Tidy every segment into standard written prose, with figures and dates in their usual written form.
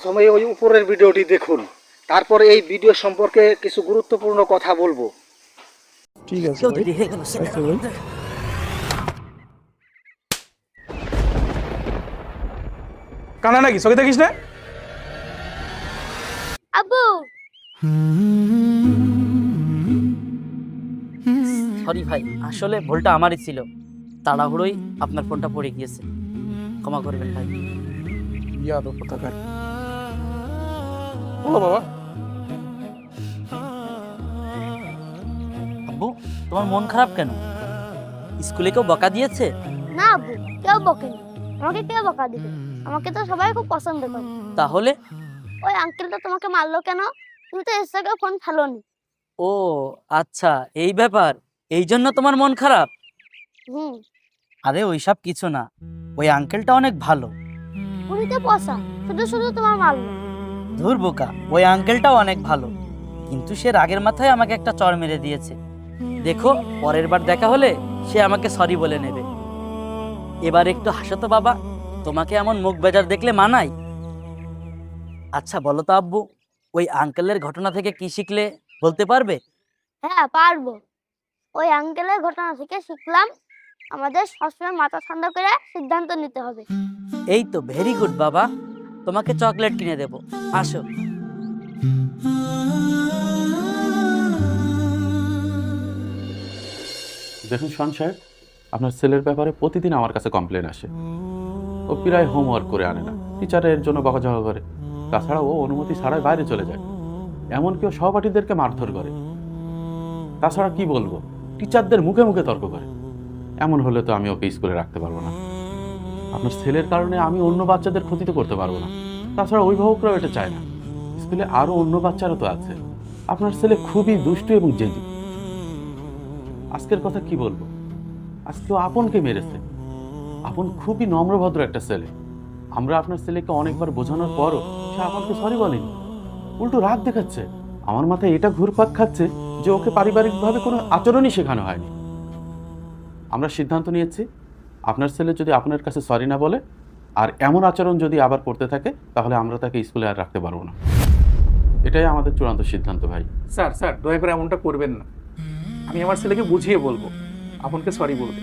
সময় ওই উপরের ভিডিওটি দেখুন, তারপরে এই ভিডিও সম্পর্কে কিছু গুরুত্বপূর্ণ কথা বলবো। ঠিক আছে কেউ ভাই। দেরি হয়ে গেল আচ্ছা ভাই। কানা নাকি চোখে দেখিস না? আব্বু সরি ভাই, আসলে ভুলটা আমারই ছিল, তাড়াহুড়োই আপনার ফোনটা পড়ে গিয়েছে, ক্ষমা করবেন ভাই। ইয়াদব কোথাকার। বলো বাবা। আব্বু, তোমার মন খারাপ কেন? স্কুলে কেউ বকা দিয়েছে? না আব্বু, কেউ বকেনি। আমাকে কেউ বকা দিবে? আমাকে তো সবাই খুব পছন্দ করে। তাহলে? ওই আঙ্কেলটা তোমাকে মারলো কেন? তুমি তো এর থেকে ফোন ফেলোনি। ও আচ্ছা, এই ব্যাপার, এই জন্য তোমার মন খারাপ? হুম, আরে ওইসব কিছু না, ওই আঙ্কেলটা অনেক ভালো। উনি তো পয়সা, শুধু শুধু তোমার মারলো। ধুর বোকা, ওই আঙ্কেলটাও অনেক ভালো, কিন্তু সে রাগের মাথায় আমাকে একটা চড় মেরে দিয়েছে। দেখো, পরের বার দেখা হলে সে আমাকে সরি বলে নেবে। এবার একটু হাসো তো বাবা, তোমাকে এমন মুখ বেজার দেখলে মানায়? আচ্ছা বলো তো আব্বু, ওই আঙ্কেলের ঘটনা থেকে কি শিখলে বলতে পারবে? হ্যাঁ পারবো। ওই আঙ্কেলের ঘটনা থেকে শিখলাম আমাদের সবসময় মাথা ঠান্ডা করে সিদ্ধান্ত নিতে হবে। এই তো ভেরি গুড বাবা, তোমাকে চকলেট কিনে দেব, আসো। দেখুন শোন সাহেব, আপনার ছেলের ব্যাপারে প্রতিদিন আমার কাছে কমপ্লেন আসে। ও প্রায় হোমওয়ার্ক করে আনে না, টিচারের জন্য বকাঝকা করে, তাছাড়া ও অনুমতি ছাড়াই বাইরে চলে যায়, এমনকি ও সহপাঠীদেরকে মারধর করে। তাছাড়া কি বলবো, টিচারদের মুখে মুখে তর্ক করে। এমন হলে তো আমি ওকে স্কুলে রাখতে পারবো না। আপনার ছেলের কারণে আমি অন্য বাচ্চাদের ক্ষতি তো করতে পারবো না, তাছাড়া অভিভাবকরাও এটা চায় না। স্কুলে আরও অন্য বাচ্চারা তো আছে। আপনার ছেলে খুবই দুষ্টু এবং জেদি। আজকের কথা কি বলবো, আজকে ও আপনকে মেরেছে। আপন খুবই নম্রভদ্র একটা ছেলে। আমরা আপনার ছেলেকে অনেকবার বোঝানোর পরও সে আপনকে সরি বলেনি, উল্টো রাগ দেখাচ্ছে। আমার মাথায় এটা ঘুরপাক খাচ্ছে যে ওকে পারিবারিকভাবে কোনো আচরণই শেখানো হয়নি। আমরা সিদ্ধান্ত নিয়েছি, আপনার ছেলে যদি আপনার কাছে সরি না বলে আর এমন আচরণ যদি আবার করতে থাকে, তাহলে আমরা তাকে স্কুলে আর রাখতে পারবো না। এটাই আমাদের চূড়ান্ত সিদ্ধান্ত ভাই। স্যার স্যার দয়া করে এমনটা করবেন না। আমি আমার ছেলেকে বুঝিয়ে বলবো, আপনকে সরি বলবে।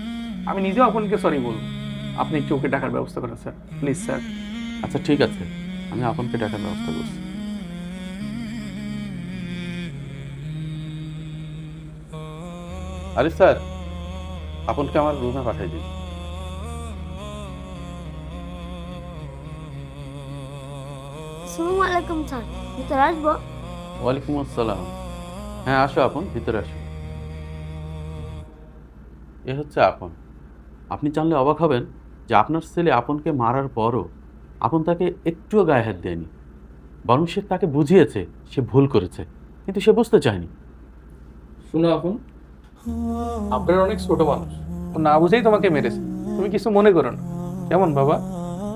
আমি নিজেও আপনকে সরি বলবো। আপনি একটু ওকে ডাকার ব্যবস্থা করেন স্যার, প্লিজ স্যার। আচ্ছা ঠিক আছে, আমি আপনকে ডাকার ব্যবস্থা করছি। আরে স্যার, আপনকে আমার রুমে পাঠিয়ে দিন। আসসালামু আলাইকুম স্যার, ভিতরে আসবো? ওয়ালাইকুম আসসালাম। হ্যাঁ আসো আপন, ভিতরে আসো। এ হচ্ছে আপন। আপনি জানলে অবাক হবেন যে আপনার ছেলে আপনকে মারার পরও আপন তাকে একটুও গায়ে হাত দেয়নি, বরং সে তাকে বুঝিয়েছে সে ভুল করেছে, কিন্তু সে বুঝতে চায়নি। শুনো আপন, আপনার অনেক ছোট মানুষ, ও না বুঝেই তোমাকে মেরেছে। তুমি কিছু মনে করো না, কেমন বাবা?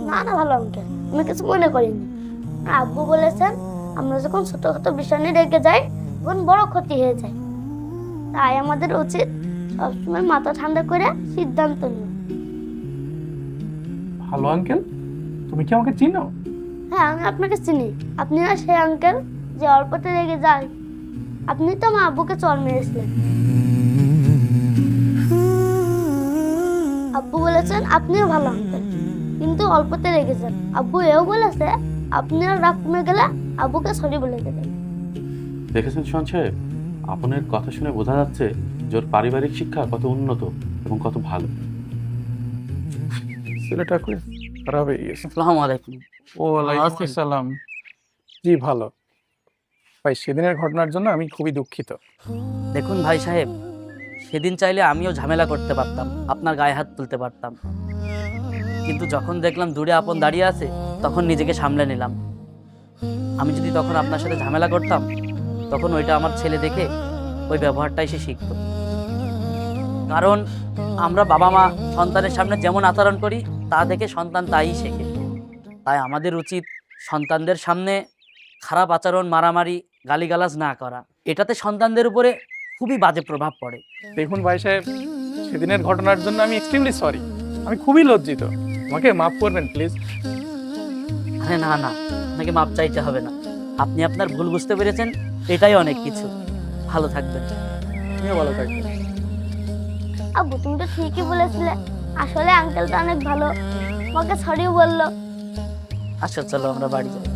না না, ভালো আঙ্কেল, আমি কিছু মনে করিনি। আব্বু বলেছেন আমরা যখন ছোট ছোট বিষয় নিয়ে রেগে যাই তখন বড় ক্ষতি হয়ে যায়, তাই আমাদের উচিত সবসময় মাথা ঠান্ডা করে সিদ্ধান্ত নিও। ভালো আঙ্কেল, তুমি কি আমাকে চিনো? হ্যাঁ, আমি আপনাকে চিনি। আপনি না সেই আঙ্কেল যে অল্পতে রেগে যায়? আপনি তো আমার আব্বুকে চড় মেরেছিলেন। আব্বু বলেছেন আপনিও ভালো আঙ্কেল, কিন্তু অল্পতে রেগে যান। আব্বু এও বলেছে আপনি আর রাগ কমে গেলে আব্বুকে সরি বলে দেবেন। দেখেছেন শোন সাহেব, আপনের কথা শুনে বোঝা যাচ্ছে যে ওর পারিবারিক শিক্ষা কত উন্নত এবং কত ভালো। ছেলেটা খুব খারাপ হয়ে গেছে। আসসালামু আলাইকুম। ওয়ালাইকুম আসসালাম। জি ভালো। ভাই সেদিনের ঘটনার জন্য আমি খুবই দুঃখিত। দেখুন ভাই সাহেব, সেদিন চাইলে আমিও ঝামেলা করতে পারতাম, আপনার গায়ে হাত তুলতে পারতাম, কিন্তু যখন দেখলাম দূরে আপন দাঁড়িয়ে আছে তখন নিজেকে সামলে নিলাম। আমি যদি তখন আপনার সাথে ঝামেলা করতাম, তখন ওইটা আমার ছেলে দেখে ওই ব্যবহারটাই সে শিখত। কারণ আমরা বাবা মা সন্তানের সামনে যেমন আচরণ করি তা দেখে সন্তান তাই শেখে। তাই আমাদের উচিত সন্তানদের সামনে খারাপ আচরণ, মারামারি, গালিগালাজ না করা। এটাতে সন্তানদের উপরে খুবই বাজে প্রভাব পড়ে। দেখুন ভাই সাহেব, সেদিনের ঘটনার জন্য আমি এক্সট্রিমলি সরি। আমি খুবই লজ্জিত, আমাকে মাফ করবেন প্লিজ। আরে না না, আপনাকে মাপ চাইতে হবে না। আপনি আপনার ভুল বুঝতে পেরেছেন, এটাই অনেক কিছু। ভালো থাকবেন। তুমিও ভালো থাকবে। আব্বু তুমি তো ঠিকই বলেছিলে, আসলে আঙ্কেলটা অনেক ভালো, আমাকে সরিও বললো। আচ্ছা চলো আমরা বাড়ি যাই।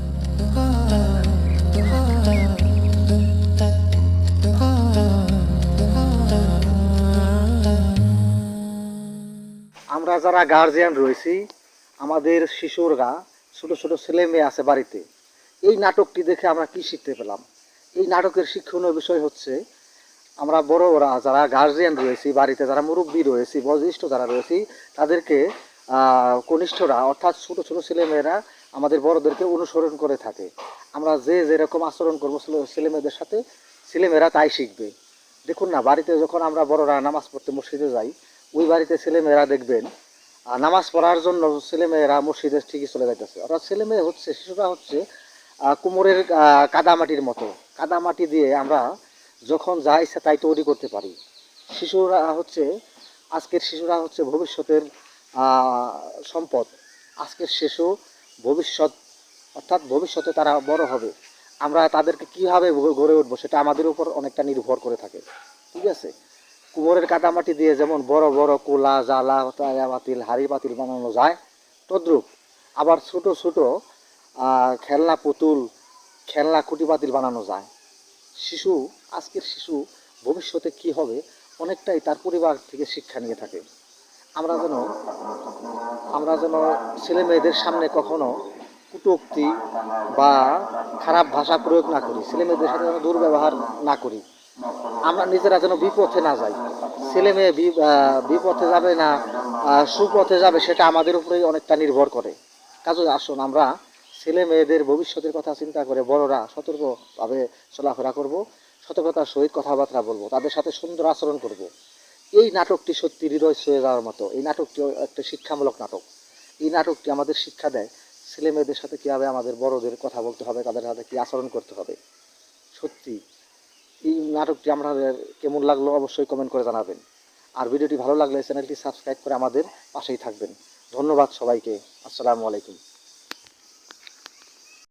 আমরা যারা গার্জিয়ান রয়েছি, আমাদের শিশুরা, ছোট ছোট ছেলে মেয়ে আছে বাড়িতে, এই নাটকটি দেখে আমরা কি শিখতে পেলাম? এই নাটকের শিক্ষণীয় বিষয় হচ্ছে, আমরা বড়রা যারা গার্জিয়ান রয়েছি বাড়িতে, যারা মুরব্বী রয়েছি, বয়োজ্যেষ্ঠ যারা রয়েছি, তাদেরকে কনিষ্ঠরা অর্থাৎ ছোট ছোট ছেলেমেয়েরা আমাদের বড়দেরকে অনুসরণ করে থাকে। আমরা যে যেরকম আচরণ করবো ছেলে মেয়েদের সাথে, ছেলেমেয়েরা তাই শিখবে। দেখুন না, বাড়িতে যখন আমরা বড়রা নামাজ পড়তে মসজিদে যাই, ওই বাড়িতে ছেলেমেয়েরা দেখবেন নামাজ পড়ার জন্য ছেলেমেয়েরা মসজিদে ঠিকই চলে যাইতেছে। অর্থাৎ ছেলেমেয়ে হচ্ছে, শিশুরা হচ্ছে কোমরের কাদামাটির মতো। কাদামাটি দিয়ে আমরা যখন যা ইচ্ছা তাই তৈরি করতে পারি। আজকের শিশুরা হচ্ছে ভবিষ্যতের সম্পদ। আজকের শিশু ভবিষ্যৎ, অর্থাৎ ভবিষ্যতে তারা বড় হবে। আমরা তাদেরকে কীভাবে গড়ে উঠবো সেটা আমাদের উপর অনেকটা নির্ভর করে থাকে। ঠিক আছে, কুমোরের কাদামাটি দিয়ে যেমন বড় বড় কোলা, জ্বালা, তায়া পাতিল, হাড়ি পাতিল বানানো যায়, তদ্রূপ আবার ছোট ছোট খেলনা পুতুল, খেলনা কুটি পাতিল বানানো যায়। আজকের শিশু ভবিষ্যতে কি হবে অনেকটাই তার পরিবার থেকে শিক্ষা নিয়ে থাকে। আমরা যেন ছেলে মেয়েদের সামনে কখনো কটূক্তি বা খারাপ ভাষা প্রয়োগ না করি, ছেলে মেয়েদের সাথে যেন দুর্ব্যবহার না করি। আমরা নিজেরা যেন বিপথে না যাই। ছেলে মেয়ে বিপথে যাবে না সুপথে যাবে, সেটা আমাদের উপরেই অনেকটা নির্ভর করে। কাজে আসুন আমরা ছেলে মেয়েদের ভবিষ্যতের কথা চিন্তা করে বড়রা সতর্কভাবে চলাফেরা করব, সতর্কতার সহিত কথাবার্তা বলবো, তাদের সাথে সুন্দর আচরণ করব। এই নাটকটি সত্যি হৃদয় ছুঁয়ে যাওয়ার মতো। এই নাটকটি একটা শিক্ষামূলক নাটক। এই নাটকটি আমাদের শিক্ষা দেয় ছেলে মেয়েদের সাথে কীভাবে আমাদের বড়দের কথা বলতে হবে, তাদের সাথে কী আচরণ করতে হবে। সত্যি এই নাটকটি আমাদের কেমন লাগলো অবশ্যই কমেন্ট করে জানাবেন। আর ভিডিওটি ভালো লাগলে চ্যানেলটি সাবস্ক্রাইব করে আমাদের পাশেই থাকবেন। ধন্যবাদ সবাইকে। আসসালামু আলাইকুম।